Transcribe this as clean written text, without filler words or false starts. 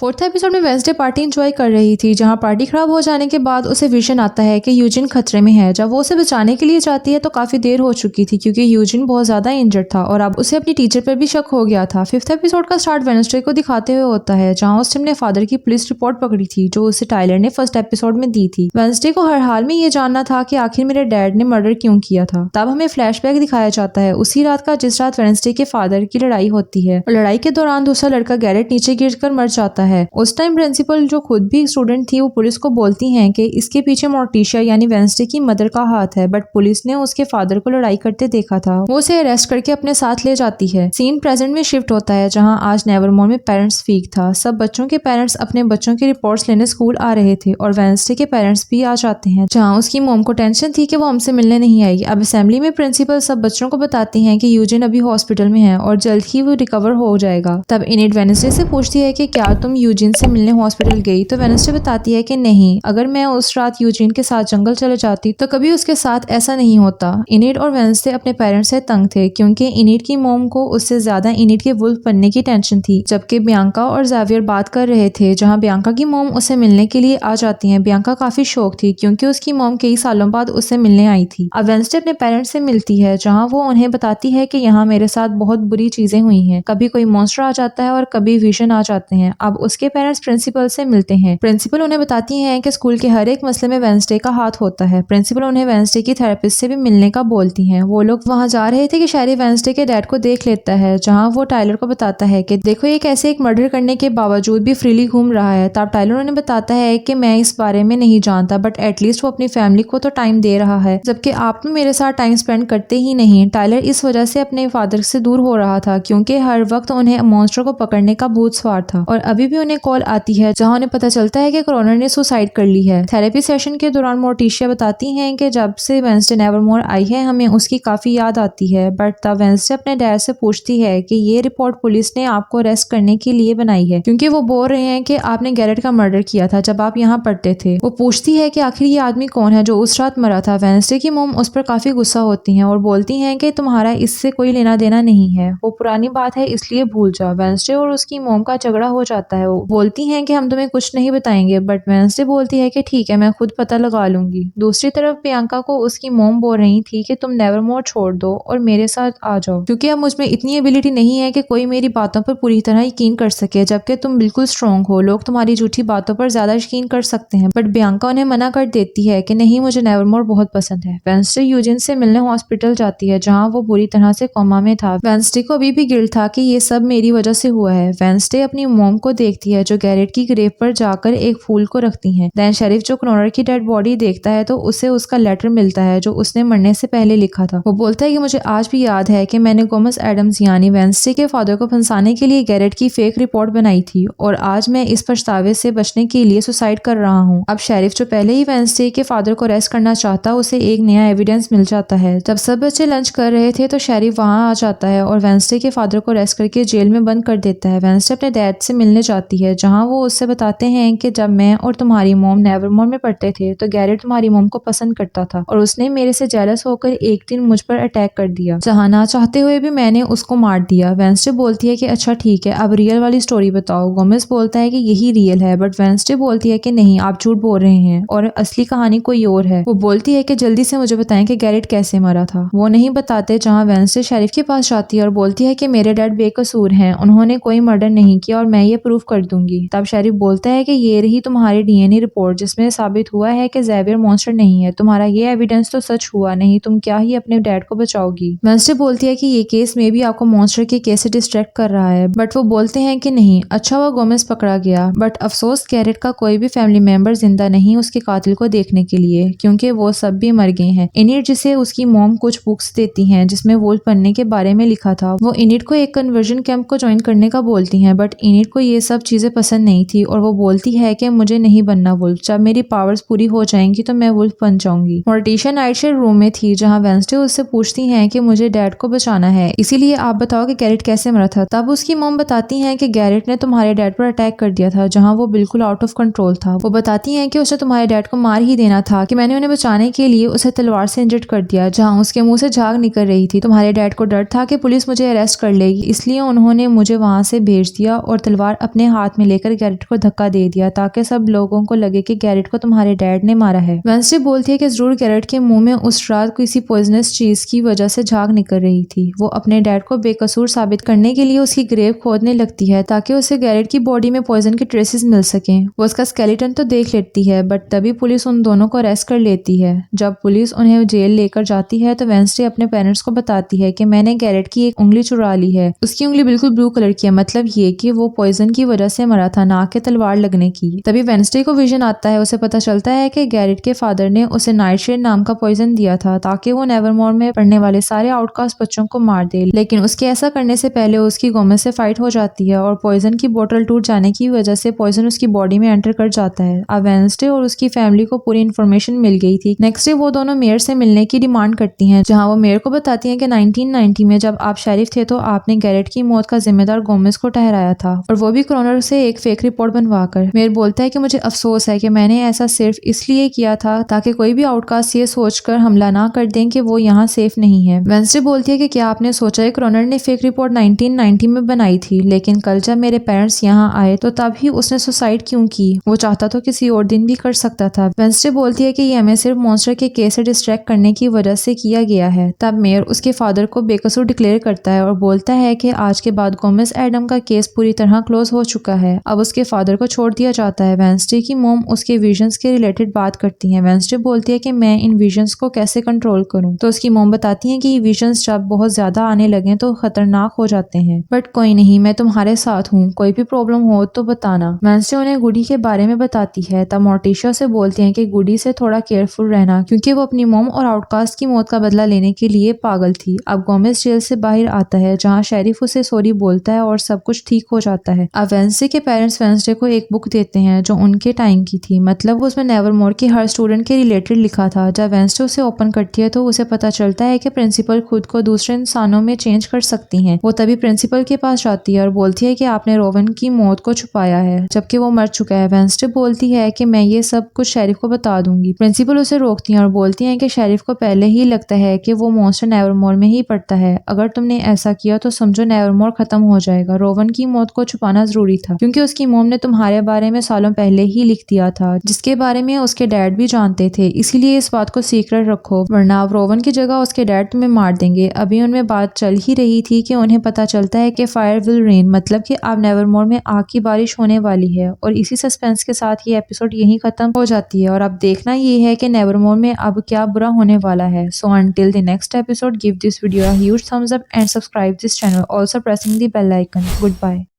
Fourth episode में Wednesday party enjoy कर रही थी, जहां पार्टी खराब हो जाने के बाद उसे विजन आता है कि यूजिन खतरे में है। जब वो उसे बचाने के लिए जाती है तो काफी देर हो चुकी थी क्योंकि यूजिन बहुत ज्यादा इंजर्ड था और अब उसे अपनी टीचर पर भी शक हो गया था। फिफ्थ एपिसोड का स्टार्ट वेंसडे को दिखाते हुए होता है, जहां उसने अपने फादर की पुलिस रिपोर्ट पकड़ी थी जो उसे टाइलर ने फर्स्ट एपिसोड में दी थी। वेंसडे को हर हाल में ये जानना था कि आखिर मेरे डैड ने मर्डर क्यों किया था। तब हमें फ्लैशबैक दिखाया जाता है उसी रात का जिस रात वेंसडे के फादर की लड़ाई होती है और लड़ाई के दौरान दूसरा लड़का गैरेट नीचे गिरकर मर जाता है। उस टाइम प्रिंसिपल जो खुद भी स्टूडेंट थी वो पुलिस को बोलती हैं कि इसके पीछे मोर्टिशिया यानी वेंसडे की मदर का हाथ है, बट पुलिस ने उसके फादर को लड़ाई करते देखा था। वो उसे अरेस्ट करके अपने साथ ले जाती है। सीन प्रेजेंट में शिफ्ट होता है जहां आज नेवरमोर में पेरेंट्स वीक था। सब बच्चों के पेरेंट्स अपने बच्चों की रिपोर्ट्स लेने स्कूल आ रहे थे और वेंसडे के पेरेंट्स भी आ जाते हैं, जहां उसकी मॉम को टेंशन थी कि वो हमसे मिलने नहीं आएगी। अब असेंबली में प्रिंसिपल सब बच्चों को बताती हैं कि यूजिन अभी हॉस्पिटल में है और जल्द ही वो रिकवर हो जाएगा। तब इनिट वेंसडे से पूछती है कि क्या तुम यूजिन से मिलने हॉस्पिटल गई, तो वेंसडे बताती है कि नहीं, अगर मैं उस रात यूजिन के साथ जंगल चले जाती तो कभी उसके साथ ऐसा नहीं होता। इनिट और वेंसडे अपने पेरेंट्स से तंग थे क्योंकि इनिट की मॉम को उससे ज्यादा इनिट के वुल्फ बनने की टेंशन थी, जबकि बियांका और ज़ेवियर बात कर रहे थे जहां बियांका की मॉम उसे मिलने के लिए आ जाती है। बियांका काफी शौक थी क्योंकि उसकी मॉम कई सालों बाद उससे मिलने आई थी। अब वेंसडे अपने पेरेंट्स से मिलती है जहां वो उन्हें बताती है कि यहाँ मेरे साथ बहुत बुरी चीजें हुई हैं, कभी कोई मॉन्स्टर आ जाता है और कभी विजन आ जाते हैं। अब उसके पेरेंट्स प्रिंसिपल से मिलते हैं। प्रिंसिपल उन्हें बताती हैं कि स्कूल के हर एक मसले में वेंसडे का हाथ होता है। प्रिंसिपल उन्हें वेंसडे की थेरेपिस्ट से भी मिलने का बोलती हैं। वो लोग वहां जा रहे थे कि शैरी वेंसडे के डैड को देख लेता है, जहां वो टाइलर को बताता है कि देखो ये कैसे एक मर्डर करने के बावजूद भी फ्रीली घूम रहा है। तब टाइलर उन्हें बताता है कि मैं इस बारे में नहीं जानता, बट एटलीस्ट वो अपनी फैमिली को तो टाइम दे रहा है, जबकि आप मेरे साथ टाइम स्पेंड करते ही नहीं। टाइलर इस वजह से अपने फादर से दूर हो रहा था क्योंकि हर वक्त उन्हें मॉन्स्टर को पकड़ने का भूत सवार था और अभी भी उन्हें कॉल आती है जहां उन्हें पता चलता है कि कॉर्नर ने सुसाइड कर ली है। थेरेपी सेशन के दौरान मोर्टिशिया बताती हैं कि जब से वेंसडे नेवरमोर आई है हमें उसकी काफी याद आती है, बट तब वेंसडे अपने डैड से पूछती है कि ये रिपोर्ट पुलिस ने आपको अरेस्ट करने के लिए बनाई है क्योंकि वो बोल रहे हैं कि आपने गैरेट का मर्डर किया था जब आप यहाँ पढ़ते थे। वो पूछती है कि आखिर ये आदमी कौन है जो उस रात मरा था। वेंसडे की मोम उस पर काफी गुस्सा होती हैं और बोलती हैं कि तुम्हारा इससे कोई लेना देना नहीं है, वो पुरानी बात है इसलिए भूल जाओ। वेंसडे और उसकी मोम का झगड़ा हो जाता है। वो बोलती हैं कि हम तुम्हें कुछ नहीं बताएंगे, बट वेंसडे बोलती है कि ठीक है मैं खुद पता लगा लूंगी। दूसरी तरफ बियांका को उसकी मोम बोल रही थी कि तुम नेवरमोर छोड़ दो और मेरे साथ आ जाओ क्योंकि अब मुझमें इतनी एबिलिटी नहीं है कि कोई मेरी बातों पर पूरी तरह यकीन कर सके, जबकि तुम बिल्कुल स्ट्रॉन्ग हो, लोग तुम्हारी झूठी बातों पर ज्यादा यकीन कर सकते हैं। बट बियांका उन्हें मना कर देती है कि नहीं, मुझे नेवरमोर बहुत पसंद है। वेंसडे यूजिन से मिलने हॉस्पिटल जाती है जहां वो बुरी तरह से कोमा में था। वेंसडे को अभी भी गिल्ट था कि ये सब मेरी वजह से हुआ है। वेंसडे अपनी मोम को देखती है जो गैरेट की ग्रेव पर जाकर एक फूल को रखती है। दैन शेरिफ जो कॉर्नर की डेड बॉडी देखता है तो उसे उसका लेटर मिलता है जो उसने मरने से पहले लिखा था। वो बोलता है कि मुझे आज भी याद है कि मैंने गोमस एडम्स यानी वेंसडे के फादर को फंसाने के लिए गैरेट की फेक रिपोर्ट बनाई थी और आज मैं इस पछतावे से बचने के लिए सुसाइड कर रहा हूँ। अब शेरिफ जो पहले ही वेंसडे के फादर को अरेस्ट करना चाहता उसे एक नया एविडेंस मिल जाता है। जब सब बच्चे लंच कर रहे थे तो शेरिफ वहां आ जाता है और वेंसडे के फादर को अरेस्ट करके जेल में बंद कर देता है। वेंसडे अपने डैड से मिलने जाती है जहां वो उससे बताते हैं कि जब मैं और तुम्हारी मोम नेवरमोर में पढ़ते थे तो गैरेट तुम्हारी मोम को पसंद करता था और उसने मेरे से जेलस होकर एक दिन मुझ पर अटैक कर दिया, जहां ना चाहते हुए भी मैंने उसको मार दिया। वेंसडे बोलती है कि अच्छा ठीक है, अब रियल वाली स्टोरी बताओ। गोमेस बोलता है कि यही रियल है, बट वेंसडे बोलती है कि नहीं, आप झूठ बोल रहे हैं और असली कहानी कोई और है। वो बोलती है कि जल्दी से मुझे बताएं कि गैरेट कैसे मरा था। वो नहीं बताते, जहां वेंसडे शेरिफ के पास जाती है और बोलती है कि मेरे डैड बेकसूर हैं, उन्होंने कोई मर्डर नहीं किया और मैं ये प्रूफ कर दूंगी। तब शेरिफ बोलता है कि ये रही तुम्हारी डीएनए रिपोर्ट जिसमें साबित हुआ है कि ज़ेवियर मॉन्स्टर नहीं है। तुम्हारा ये एविडेंस तो सच हुआ, नहीं तुम क्या ही अपने डैड को बचाओगी। वेंसडे बोलती है कि ये केस में भी आपको मॉन्स्टर के केस से डिस्ट्रैक्ट कर रहा है, बट वो बोलते हैं कि नहीं, अच्छा वो गोमेस पकड़ा गया, बट अफसोस गैरेट का कोई भी फैमिली मेंबर जिंदा नहीं उसके कातिल को देखने के लिए क्योंकि वो सब भी मर गए हैं। इनिट जिसे उसकी मॉम कुछ बुक्स देती हैं जिसमें वुल्फ बनने के बारे में लिखा था, वो इनिट को एक कन्वर्जन कैंप को ज्वाइन करने का बोलती हैं, बट इनिट को ये सब चीजें पसंद नहीं थी और वो बोलती है कि मुझे नहीं बनना वुल्फ, जब मेरी पावर्स पूरी हो जाएंगी तो मैं वुल्फ बन जाऊंगी। मोर्टिशिया नाइटशेड रूम में थी जहां वेंसडे उससे पूछती हैं कि मुझे डैड को बचाना है, इसीलिए आप बताओ कि गैरेट कैसे मरा था। तब उसकी मॉम बताती हैं कि गैरेट ने तुम्हारे डैड पर अटैक कर दिया था जहां वो बिल्कुल आउट ऑफ कंट्रोल था। वो बताती हैं कि उसे तुम्हारे डैड को मार ही देना था, कि मैंने उन्हें बचाने के लिए उसे तलवार से इंजर्ड कर दिया जहां उसके मुंह से झाग निकल रही थी। तुम्हारे डैड को डर था कि पुलिस मुझे अरेस्ट कर लेगी, इसलिए उन्होंने मुझे वहां से भेज दिया और तलवार अपने हाथ में लेकर गैरेट को धक्का दे दिया ताकि सब लोगों को लगे कि गैरेट को तुम्हारे डैड ने मारा है। वेंसडे बोलती है कि जरूर गैरेट के मुंह में उस रात किसी पॉइजनस चीज की वजह से झाग निकल रही थी। वो अपने डैड को बेकसूर साबित करने के लिए उसकी ग्रेव खोदने लगती है ताकि उसे गैरेट की बॉडी में पॉइजन के ट्रेसेस मिल सकें। वो उसका स्केलेटन तो देख लेती है बट तभी पुलिस उन दोनों को अरेस्ट कर लेती है। जब पुलिस उन्हें जेल लेकर जाती है तो वेंसडे अपने पेरेंट्स को बताती है कि मैंने गैरेट की एक उंगली चुरा ली है। उसकी उंगली बिल्कुल ब्लू कलर की है, मतलब ये कि वो पॉइजन की वजह से मरा था, ना कि तलवार लगने की। तभी वेंसडे को विजन आता है। उसे पता चलता है कि गैरेट के फादर ने उसे नाइटशेड नाम का पॉइजन दिया था ताकि वो नेवरमोर में पढ़ने वाले सारे आउटकास्ट बच्चों को मार दे। लेकिन उसके ऐसा करने से पहले उसकी गोमेज से फाइट हो जाती है और पॉइजन की बोतल टूट जाने की वजह से पॉइजन उसकी बॉडी में एंटर कर जाता है। अब वेंसडे और उसकी फैमिली को पूरी इन्फॉर्मेशन मिल गई थी। नेक्स्ट डे वो दोनों मेयर से मिलने की डिमांड करती हैं, जहां वो मेयर को बताती हैं कि 1990 में जब आप शेरिफ थे तो आपने गैरेट की मौत का जिम्मेदार गोमेज को ठहराया था, और वो भी क्रोनर से एक फेक रिपोर्ट बनवाकर। मेयर बोलता है कि मुझे अफसोस है कि मैंने ऐसा सिर्फ इसलिए किया था ताकि कोई भी आउटकास्ट ये सोचकर हमला ना कर दें कि वो यहाँ सेफ नहीं है। वेंसडे बोलती है कि क्या आपने सोचा है क्रोनर ने फेक रिपोर्ट 1990 में बनाई थी, लेकिन कल जब मेरे पेरेंट्स यहाँ आए तो तब ही उसने सुसाइड क्यों की? वो चाहता तो किसी और दिन भी कर सकता था। वेंसडे बोलती है कि ये हमें सिर्फ मॉन्स्टर के केस से डिस्ट्रैक्ट करने की वजह से किया गया है। तब मेयर उसके फादर को बेकसूर डिक्लेयर करता है और बोलता है कि आज के बाद गोमेज एडम का केस पूरी तरह क्लोज हो चुका है। अब उसके फादर को छोड़ दिया जाता है। वेंसडे की मॉम उसके विजन्स के रिलेटेड बात करती है। वेंसडे बोलती है कि मैं इन विजन्स को कैसे कंट्रोल करूं, तो उसकी मॉम बताती है कि ये विजन्स जब बहुत ज्यादा आने लगे तो खतरनाक हो जाते हैं, बट कोई नहीं, मैं तुम्हारे साथ हूँ, कोई भी प्रॉब्लम हो तो बताना। वेंसडे उन्हें गुडी के बारे में बताती है। तब मोर्टिशिया से बोलते हैं कि गुडी से थोड़ा केयरफुल रहना, क्योंकि वो अपनी मॉम और आउटकास्ट की मौत का बदला लेने के लिए पागल थी। अब गोमेज जेल से बाहर आता है, जहाँ शेरिफ उसे सॉरी बोलता है और सब कुछ ठीक हो जाता है। अब वेंसडे के पेरेंट्स वेंसडे को एक बुक देते हैं जो उनके टाइम की थी, मतलब उसमें नेवरमोर के हर स्टूडेंट के रिलेटेड लिखा था। जब वेंसडे उसे ओपन करती है तो उसे पता चलता है कि प्रिंसिपल खुद को दूसरे इंसानों में चेंज कर सकती हैं। वो तभी प्रिंसिपल के पास जाती है और बोलती है कि आपने रोवन की मौत को छुपाया है जबकि वो मर चुका है। वेंसडे बोलती है कि मैं ये सब कुछ शेरिफ को बता दूंगी। प्रिंसिपल उसे रोकती है और बोलती है कि शेरिफ को पहले ही लगता है कि वो मॉन्स्टर नेवरमोर में ही पड़ता है। अगर तुमने ऐसा किया तो समझो नेवरमोर खत्म हो जाएगा। रोवन की मौत को छुपाना जरूरी था क्योंकि उसकी मॉम ने तुम्हारे बारे में सालों पहले ही लिख दिया था, जिसके बारे में उसके डैड भी जानते थे, इसीलिए इस बात को सीक्रेट रखो, वरना अब रोवन की जगह उसके डैड तुम्हें मार देंगे। अभी उनमें बात चल ही रही थी कि उन्हें पता चलता है कि फायर विल रेन, मतलब कि अब नेवरमोर में आग की बारिश होने वाली है। और इसी सस्पेंस के साथ ये एपिसोड यहीं खत्म हो जाती है और अब देखना ये है कि नेवरमोर में अब क्या बुरा होने वाला है। सो until the next episode, give this video a huge thumbs up and subscribe this channel, also pressing the bell icon. Goodbye.